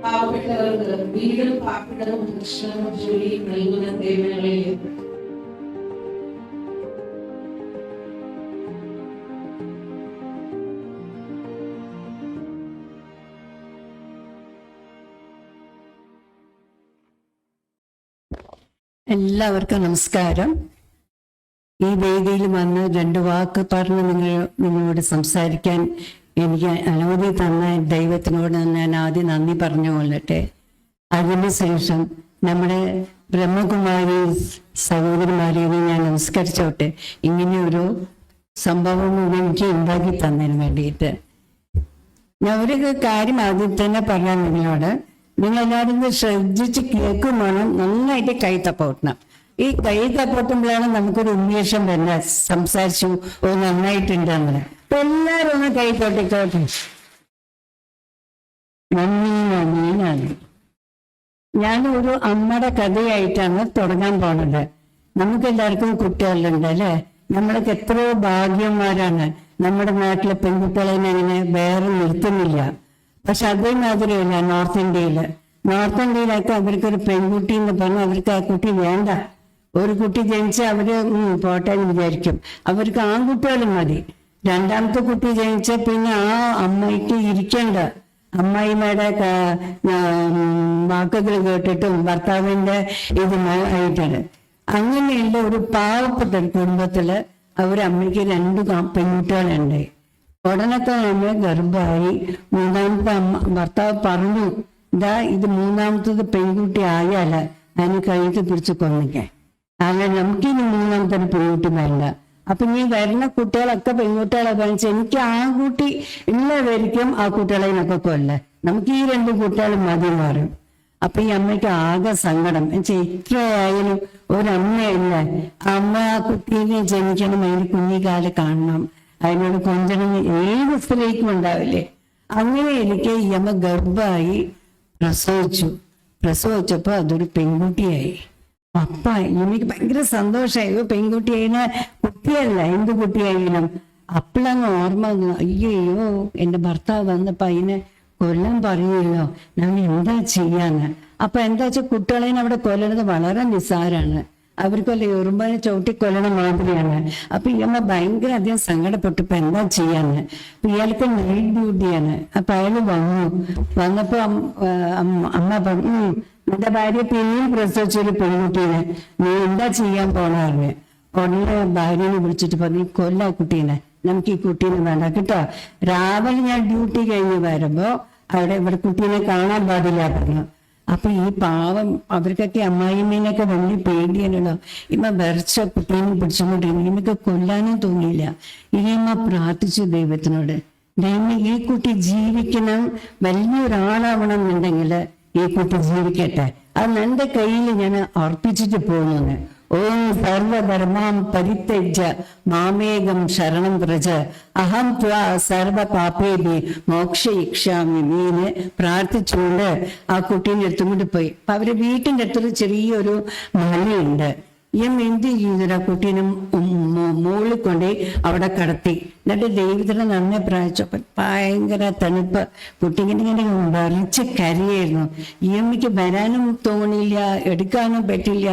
പാവപ്പെട്ടവർക്ക് വീടും പാർപ്പിടവും ഭക്ഷണവും ജോലിയും നൽകുന്ന ദൈവങ്ങളെ എല്ലാവർക്കും നമസ്കാരം. ഈ വേദിയിൽ വന്ന് രണ്ട് വാക്ക് പറഞ്ഞ് നിങ്ങളോട് സംസാരിക്കാൻ എനിക്ക് അനുമതി തന്ന ദൈവത്തിനോട് ഞാൻ ആദ്യം നന്ദി പറഞ്ഞുകൊള്ളട്ടെ. അതിനുശേഷം നമ്മുടെ ബ്രഹ്മകുമാരി സഹോദരിമാരെയും ഞാൻ നമസ്കരിച്ചോട്ടെ. ഇങ്ങനെയൊരു സംഭവം എനിക്ക് ഉണ്ടാക്കി തന്നതിന് വേണ്ടിയിട്ട് ഞാൻ ഒരു കാര്യം ആദ്യം തന്നെ പറയാൻ നിങ്ങളോട്. നിങ്ങളെല്ലാവരും ശ്രദ്ധിച്ച് കേൾക്കും വേണം, നന്നായിട്ട് കൈ തപ്പോട്ടണം. ഈ കൈ തപ്പോട്ടുമ്പോഴാണ് നമുക്കൊരു ഉന്മേഷം വരുന്നത്. സംസാരിച്ചു ഓ നന്നായിട്ടുണ്ട് അങ്ങനെ. അപ്പൊ എല്ലാവരും ഒന്ന് കൈ തൊട്ടിക്കോട്ടെ. നന്ദി. ഞാൻ ഒരു അമ്മയുടെ കഥയായിട്ടാണ് തുടങ്ങാൻ പോണത്. നമുക്ക് എല്ലാവർക്കും കുട്ടികളുണ്ട് അല്ലെ? നമ്മളൊക്കെ എത്രയോ ഭാഗ്യന്മാരാണ്. നമ്മുടെ നാട്ടിലെ പെൺകുട്ടികളെ അങ്ങനെ വേറെ നിർത്തുന്നില്ല. പക്ഷെ അതേമാതിരിയല്ല നോർത്ത് ഇന്ത്യയിലൊക്കെ അവർക്കൊരു പെൺകുട്ടി എന്ന് പറഞ്ഞാൽ അവർക്ക് ആ കുട്ടി വേണ്ട. ഒരു കുട്ടി ജനിച്ച് അവര് പോട്ടെ എന്ന് വിചാരിക്കും. അവർക്ക് ആൺകുട്ടികളും മതി. രണ്ടാമത്തെ കുട്ടി ജനിച്ച പിന്നെ ആ അമ്മയ്ക്ക് ഇരിക്കേണ്ട. അമ്മായിമ്മയുടെ വാക്കുകൾ കേട്ടിട്ടും ഭർത്താവിന്റെ ആയിട്ടാണ്. അങ്ങനെയുള്ള ഒരു പാവപ്പെട്ട കുടുംബത്തില് അവരമ്മയ്ക്ക് 2 പെൺകുട്ടികളുണ്ട്. ഉടനത്തെ അമ്മ ഗർഭമായി. മൂന്നാമത്തെ ഭർത്താവ് പറഞ്ഞു, ഇതാ ഇത് മൂന്നാമത്തത് പെൺകുട്ടി ആയാല് അതിന് കഴുത്ത് പിടിച്ച് കൊന്നിക്കാൻ. അങ്ങനെ നമുക്കിനി മൂന്നാമത്തെ പെൺകുട്ടി വേണ്ട. അപ്പൊ നീ വരുന്ന കുട്ടികളൊക്കെ പെൺകുട്ടികളെ കാണിച്ച് എനിക്ക് ആൺകുട്ടി ഉള്ളവരിക്കും ആ കുട്ടികളെ എന്നൊക്കെ കൊല്ലേ. നമുക്ക് ഈ 2 കുട്ടികൾ മതി മാറും. അപ്പൊ ഈ അമ്മയ്ക്ക് ആകെ സങ്കടം. ഇത്രയായാലും ഒരമ്മയല്ല. അമ്മ ആ കുട്ടീനെ ജനിക്കണം, അതിന് കുഞ്ഞിക്കാല് കാണണം, അതിനോട് കൊഞ്ചണം ഏത് സ്ത്രീക്കും ഉണ്ടാവില്ലേ. അങ്ങനെ എനിക്ക് ഈ അമ്മ ഗർഭമായി പ്രസവിച്ചപ്പോ അതൊരു പെൺകുട്ടിയായി. അപ്പ എനിക്ക് ഭയങ്കര സന്തോഷമായി. പെൺകുട്ടിയായിന് കുട്ടിയല്ല, എന്ത് കുട്ടിയായാലും. അപ്പോഴങ്ങ് ഓർമ്മ വന്നു, അയ്യോ എന്റെ ഭർത്താവ് വന്നപ്പോ അതിനെ കൊല്ലാൻ പറയുമല്ലോ, ഞാൻ എന്താ ചെയ്യാന്ന്. അപ്പൊ എന്താ വെച്ചാൽ കുട്ടികളെ അവിടെ കൊല്ലണത് വളരെ നിസ്സാരാണ്. അവർക്കല്ലേ ഉറുമ്പനെ ചവിട്ടി കൊല്ലണ മാതിരിയാണ്. അപ്പൊ ഈ അമ്മ ഭയങ്കര അധികം സങ്കടപ്പെട്ടു. ഇപ്പൊ എന്താ ചെയ്യാന്ന്. അപ്പൊ ഇയാൾക്ക് നൈറ്റ് ഡ്യൂട്ടിയാണ്. അപ്പൊ അയാൾ വന്നപ്പോ അമ്മ പറഞ്ഞു, എന്റെ ഭാര്യ പിന്നെയും പ്രസവിച്ചൊരു പെൺകുട്ടീനെ, നീ എന്താ ചെയ്യാൻ പോണാറിന്. ഉടനെ ഭാര്യനെ വിളിച്ചിട്ട് പറഞ്ഞു, കൊല്ലാ കുട്ടീനെ, നമുക്ക് ഈ കുട്ടീനെ വേണ്ട കേട്ടോ. രാവിലെ ഞാൻ ഡ്യൂട്ടി കഴിഞ്ഞ് വരുമ്പോ ഇവിടെ കുട്ടീനെ കാണാൻ പാടില്ല പറഞ്ഞു. അപ്പൊ ഈ പാവം അവർക്കൊക്കെ അമ്മായിമ്മേനൊക്കെ വലിയ പേടിയാണല്ലോ. ഇമ്മ വിറച്ച കുട്ടീനെ പിടിച്ചുകൊണ്ടിരുന്നു. ഇമ്മക്ക് കൊല്ലാനും തോന്നിയില്ല. ഇനിയമ്മ പ്രാർത്ഥിച്ചു ദൈവത്തിനോട്, ദൈവം ഈ കുട്ടി ജീവിക്കണം, വലിയൊരാളാവണം എന്നുണ്ടെങ്കിൽ ഈ കുട്ടി ജീവിക്കട്ടെ, അത് എന്റെ കയ്യിൽ ഞാൻ അർപ്പിച്ചിട്ട് പോകുന്നു. ഓം സർവധർമാം പരിത്യജ്യ മാമേകം ശരണം വ്രജ അഹം ത്വാ സർവ പാപേഭി മോക്ഷയിക്ഷ്യാമി നീന്ന് പ്രാർത്ഥിച്ചുകൊണ്ട് ആ കുട്ടീൻ്റെ അടുത്തും കൊണ്ട് പോയി. അപ്പൊ അവര് വീട്ടിന്റെ അടുത്തൊരു ചെറിയൊരു മലയുണ്ട്. എന്ത് ചെയ്തിട്ട് ആ കുട്ടീനെ മുകളിൽ കൊണ്ട് അവിടെ കടത്തി. എന്നിട്ട് ദൈവത്തിന് നന്നെ പ്രായച്ചപ്പോ ഭയങ്കര തണുപ്പ്. കുട്ടി ഇങ്ങനെ വരച്ച് കരയായിരുന്നു. അമ്മയ്ക്ക് വരാനും തോന്നിയില്ല, എടുക്കാനും പറ്റില്ല.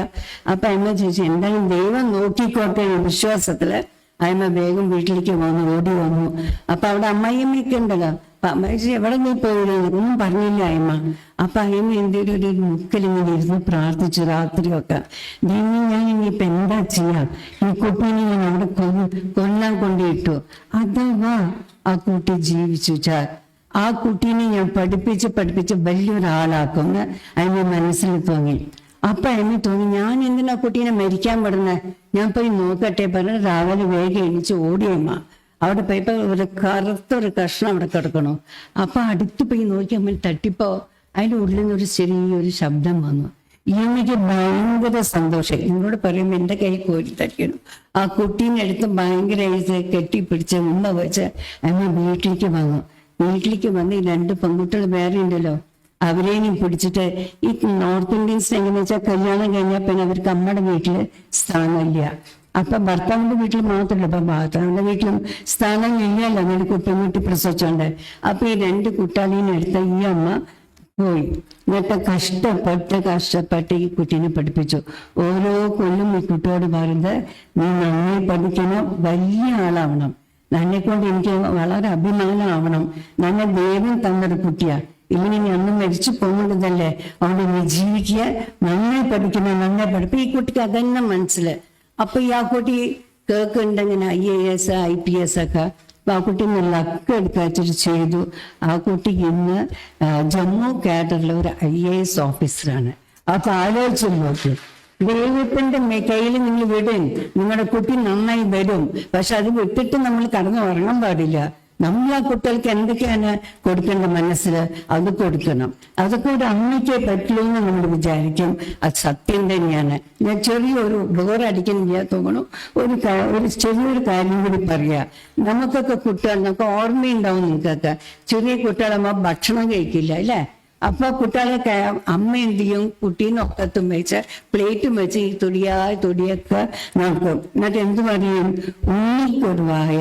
അപ്പൊ അമ്മ ചോദിച്ചു, എന്തായാലും ദൈവം നോക്കിക്കോട്ടെ വിശ്വാസത്തില് അമ്മ വേഗം വീട്ടിലേക്ക് ഓടി വന്നു. അപ്പൊ അവിടെ അമ്മായിയമ്മയൊക്കെ ഉണ്ടല്ലോ. അപ്പൊ അമ്മ ചോദിച്ചു, എവിടെ നീ പോയില്ല, ഒന്നും പറഞ്ഞില്ല അമ്മ. അപ്പൊ അമ്മ എന്തെങ്കിലും ഒരു മുക്കലിങ്ങനെ ഇരുന്ന് പ്രാർത്ഥിച്ചു രാത്രിയൊക്കെ. ഞാൻ ഇനിയിപ്പൊ എന്താ ചെയ്യാം, ഈ കുട്ടീനെ ഞാൻ അവിടെ കൊല്ലാൻ കൊണ്ടിട്ടു. അഥവാ ആ കുട്ടി ജീവിച്ചു ആ കുട്ടീനെ ഞാൻ പഠിപ്പിച്ച് വലിയൊരാളാക്കുമെന്ന് അതിന്റെ മനസ്സിൽ തോന്നി. അപ്പൊ എന്നെ തോന്നി, ഞാൻ എന്തിനാ കുട്ടീനെ മരിക്കാൻ വിടുന്നത്, ഞാൻ പോയി നോക്കട്ടെ പറഞ്ഞ് രാവിലെ വേഗം എണിച്ച് ഓടിയമ്മ. അവിടെ പോയപ്പോ ഒരു കറുത്തൊരു കഷ്ണം അവിടെ കിടക്കണു. അപ്പൊ അടുത്ത് പോയി നോക്കിയമ്മ തട്ടിപ്പോ അതിൻ്റെ ഉള്ളിൽ നിന്നൊരു ചെറിയൊരു ശബ്ദം വന്നു. എനിക്ക് ഭയങ്കര സന്തോഷം. എന്നോട് പറയുമ്പോൾ എൻ്റെ കൈ കോരി തട്ടിക്കണം. ആ കുട്ടീനെ അടുത്ത് ഭയങ്കരമായിട്ട് കെട്ടിപ്പിടിച്ച് ഉമ്മ വെച്ച് അമ്മ വീട്ടിലേക്ക് വന്നു. ഈ 2 പെൺകുട്ടികൾ വേറെ ഉണ്ടല്ലോ, അവരെയും പിടിച്ചിട്ട് ഈ നോർത്ത് ഇന്ത്യൻസ് എങ്ങനെയാ വെച്ചാൽ കല്യാണം കഴിഞ്ഞാൽ പിന്നെ അവർക്ക് അമ്മയുടെ വീട്ടില് സ്ഥാനമില്ല. അപ്പൊ ഭർത്താവിന്റെ വീട്ടിൽ മാത്രമല്ല, അപ്പൊ ഭർത്താവിന്റെ വീട്ടിലും സ്ഥാനം ഇല്ലല്ലോ, അങ്ങനെ പെൺകുട്ടി പ്രസവിച്ചോണ്ട്. അപ്പൊ ഈ 2 കുട്ടാളീനെ എടുത്ത ഈ അമ്മ പോയി. എന്നിട്ട് കഷ്ടപ്പെട്ട് ഈ കുട്ടീനെ പഠിപ്പിച്ചു. ഓരോ കൊല്ലം ഈ കുട്ടിയോട് പറയുന്നത്, നീ നന്നായി പഠിക്കണം, വലിയ ആളാവണം, എന്നെ കൊണ്ട് എനിക്ക് വളരെ അഭിമാനമാവണം, നല്ല ദൈവം തന്നൊരു കുട്ടിയാ, ഇങ്ങനെ നീ അന്ന് മരിച്ചു പോകുന്നതല്ലേ, അവിടെ നീ ജീവിക്കുക, നന്നായി പഠിക്കണം, നന്നായി പഠിപ്പം. ഈ കുട്ടിക്ക് അതന്നെ മനസ്സില്. അപ്പൊ ഈ ആ കുട്ടി കേൾക്കുന്നുണ്ടെങ്ങനെ IAS IPS ഒക്കെ. അപ്പൊ ആ കുട്ടി ലക്ക് എടുക്കാച്ചിട്ട് ചെയ്തു. ആ കുട്ടി ഇന്ന് ജമ്മു കാഡറിലെ ഒരു IAS ഓഫീസറാണ്. അപ്പൊ ആലോചിച്ചു നോക്കി, ദൈവത്തിന്റെ കയ്യിൽ നിങ്ങൾ വിടും, നിങ്ങളുടെ കുട്ടി നന്നായി വരും. പക്ഷെ അത് വിട്ടിട്ട് നമ്മൾ കടന്നു ഉറങ്ങാൻ പാടില്ല. നമ്മൾ ആ കുട്ടികൾക്ക് എന്തൊക്കെയാണ് കൊടുക്കേണ്ട മനസ്സിൽ, അത് കൊടുക്കണം. അതൊക്കെ ഒരു അമ്മയ്ക്കേ പറ്റുള്ളൂ എന്ന് നമ്മൾ വിചാരിക്കും. അത് സത്യം തന്നെയാണ്. ഞാൻ ചെറിയൊരു ബോറടിക്കുന്നില്ല തോന്നുന്നു, ഒരു ചെറിയൊരു കാര്യം കൂടി പറയാം. നമുക്കൊക്കെ കുട്ടികൾ, നമുക്ക് ഓർമ്മയുണ്ടാവും നിങ്ങൾക്കൊക്കെ, ചെറിയ കുട്ടികളാകുമ്പോൾ ഭക്ഷണം കഴിക്കില്ല അല്ലേ? അപ്പൊ കുട്ടികളൊക്കെ അമ്മ എന്ത് ചെയ്യും, കുട്ടീനെ ഒക്കത്തും വെച്ച് പ്ലേറ്റും വെച്ച് ഈ തൊടിയൊക്കെ നോക്കും. എന്നിട്ട് എന്ത് പറയും, ഉണ്ണിക്കൊരു വായ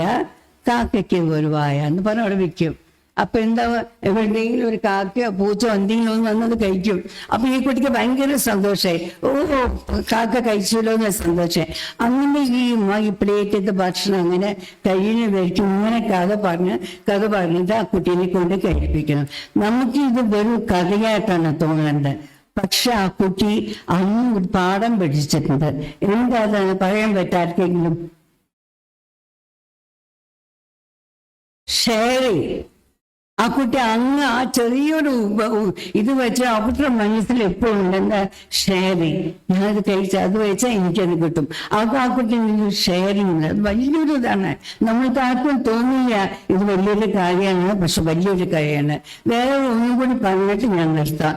കാക്കയ്ക്ക് ഒരു വായ എന്ന് പറഞ്ഞ് അവിടെ വിൽക്കും. അപ്പൊ എന്താ, എവിടെയെങ്കിലും ഒരു കാക്കയോ പൂച്ചോ എന്തെങ്കിലും ഒന്ന് വന്നത് കഴിക്കും. അപ്പൊ ഈ കുട്ടിക്ക് ഭയങ്കര സന്തോഷമായി, ഓ കാക്ക കഴിച്ചല്ലോ എന്ന് സന്തോഷമായി. അങ്ങനെ ഈ പ്ലേറ്റത്തെ ഭക്ഷണം അങ്ങനെ കഴിയുന്ന വരയ്ക്കും. ഇങ്ങനെ കഥ പറഞ്ഞിട്ട് ആ കുട്ടീനെ കൊണ്ട് കഴിപ്പിക്കണം. നമുക്ക് ഇത് വെറും കഥയായിട്ടാണ് തോന്നുന്നത്. പക്ഷെ ആ കുട്ടി അന്ന് ഒരു പാഠം പഠിച്ചിട്ടുണ്ട്. എന്താ പറയാൻ പറ്റാർക്കെങ്കിലും? ഷെയറിങ്. ആ കുട്ടി അങ്ങ് ആ ചെറിയൊരു ഇത് വെച്ച് അവരുടെ മനസ്സിൽ എപ്പോഴും ഉണ്ട്, എന്താ ഷെയറിങ്. ഞാനത് കഴിച്ച അത് വെച്ചാൽ എനിക്കത് കിട്ടും. അത് ആ കുട്ടി ഷെയറിങ് വലിയൊരു ഇതാണ്. നമ്മൾക്ക് ആർക്കും തോന്നില്ല ഇത് വലിയൊരു കാര്യമാണ്, പക്ഷെ വലിയൊരു കാര്യമാണ്. വേറെ ഒന്നും കൂടി പറഞ്ഞിട്ട് ഞാൻ നിർത്താം.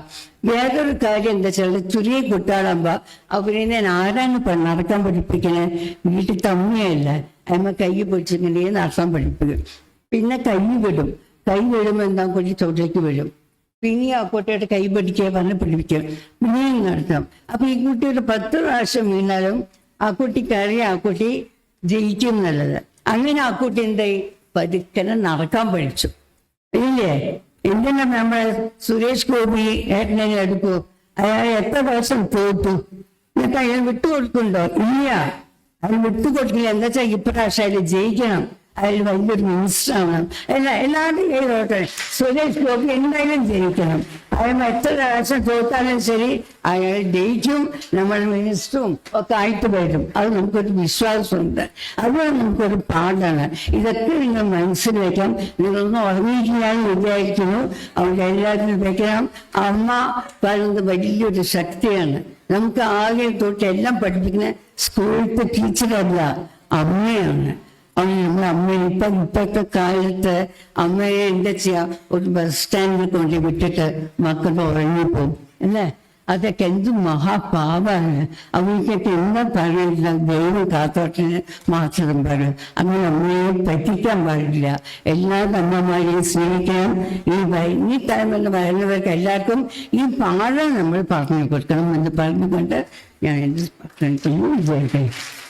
വേറൊരു കാര്യം എന്താ വെച്ചാൽ, ചെറിയ കുട്ടികളാകുമ്പോ അവരെ ആരാണ് നടക്കാൻ പഠിപ്പിക്കണേ? വീട്ടിൽ തമ്മിയല്ല, അമ്മ കൈ പിടിച്ചിങ്ങനെ നടക്കാൻ പഠിപ്പിക്കും. പിന്നെ കൈ വിടുമ്പോൾ എന്താ, കുട്ടി ചോട്ടിലേക്ക് വീഴും. പിന്നെ ആ കുട്ടിയുടെ കൈ പിടിക്കുക പറഞ്ഞ് പിടിപ്പിക്കും, പിന്നെയും നടത്താം. അപ്പൊ ഈ കുട്ടി ഒരു 10 പ്രാവശ്യം വീണാലും ആ കുട്ടിക്കറിയാം ആ കുട്ടി ജയിക്കും എന്നുള്ളത്. അങ്ങനെ ആ കുട്ടി എന്തായി, പതുക്കനെ നടക്കാൻ പഠിച്ചു. ഇല്ലേ? എന്തിനാ നമ്മളെ സുരേഷ് ഗോപി ഏട്ടനെ എടുക്കൂ, അയാൾ എത്ര പ്രാവശ്യം തോറ്റു, എന്നിട്ട് അയാൾ വിട്ടുകൊടുക്കുന്നുണ്ടോ? ഇല്ല, അയാൾ വിട്ടുകൊടുക്കില്ല. എന്താ വെച്ചാൽ ഇപ്രാവശ്യം അയാൾ ജയിക്കണം, അയാൾ വലിയൊരു മിനിസ്റ്റർ ആവണം. എല്ലാവരും ചെയ്തോട്ടെ, സുരേഷ് ഗോപി എന്തായാലും ജയിക്കണം. അയാൾ എത്ര പ്രാവശ്യം തോറ്റാലും ശരി അയാൾ ജയിക്കും, നമ്മൾ മിനിസ്റ്ററും ഒക്കെ ആയിട്ട് വരും. അത് നമുക്കൊരു വിശ്വാസമുണ്ട്. അതുകൊണ്ട് നമുക്കൊരു പാടാണ്. ഇതൊക്കെ നിങ്ങൾ മനസ്സിൽ വെക്കാം. നിങ്ങളൊന്നും ഉറങ്ങിയിരിക്കുകയാണെന്ന് വിചാരിക്കുന്നു. അവിടെ എല്ലാവരും വെക്കണം. അമ്മ പറയുന്നത് വലിയൊരു ശക്തിയാണ്. നമുക്ക് ആകെ തൊട്ട് എല്ലാം പഠിപ്പിക്കുന്ന സ്കൂളിലത്തെ ടീച്ചറല്ല, അമ്മയാണ്. നമ്മളെ അമ്മ ഇപ്പോഴത്തെ കാലത്ത് അമ്മയെ എന്താ ചെയ്യാ, ഒരു ബസ് സ്റ്റാൻഡിൽ കൊണ്ട് വിട്ടിട്ട് മക്കൾ ഉറങ്ങിപ്പോവും അല്ലേ? അതൊക്കെ എന്ത് മഹാപാപാണ്. അവർക്കൊക്കെ എന്താ പറയുന്നില്ല, ദൈവം കാത്തോട്ടിന് മാത്രം പറയും. അങ്ങനെ അമ്മയെ പറ്റിക്കാൻ പാടില്ല. എല്ലാ അമ്മമാരെയും സ്നേഹിക്കണം. ഈ ടൈമിൽ വരുന്നവർക്ക് എല്ലാവർക്കും ഈ പാഠം നമ്മൾ പറഞ്ഞു കൊടുക്കണം എന്ന് പറഞ്ഞുകൊണ്ട് ഞാൻ എന്ത് വിചാരിക്കുന്നു.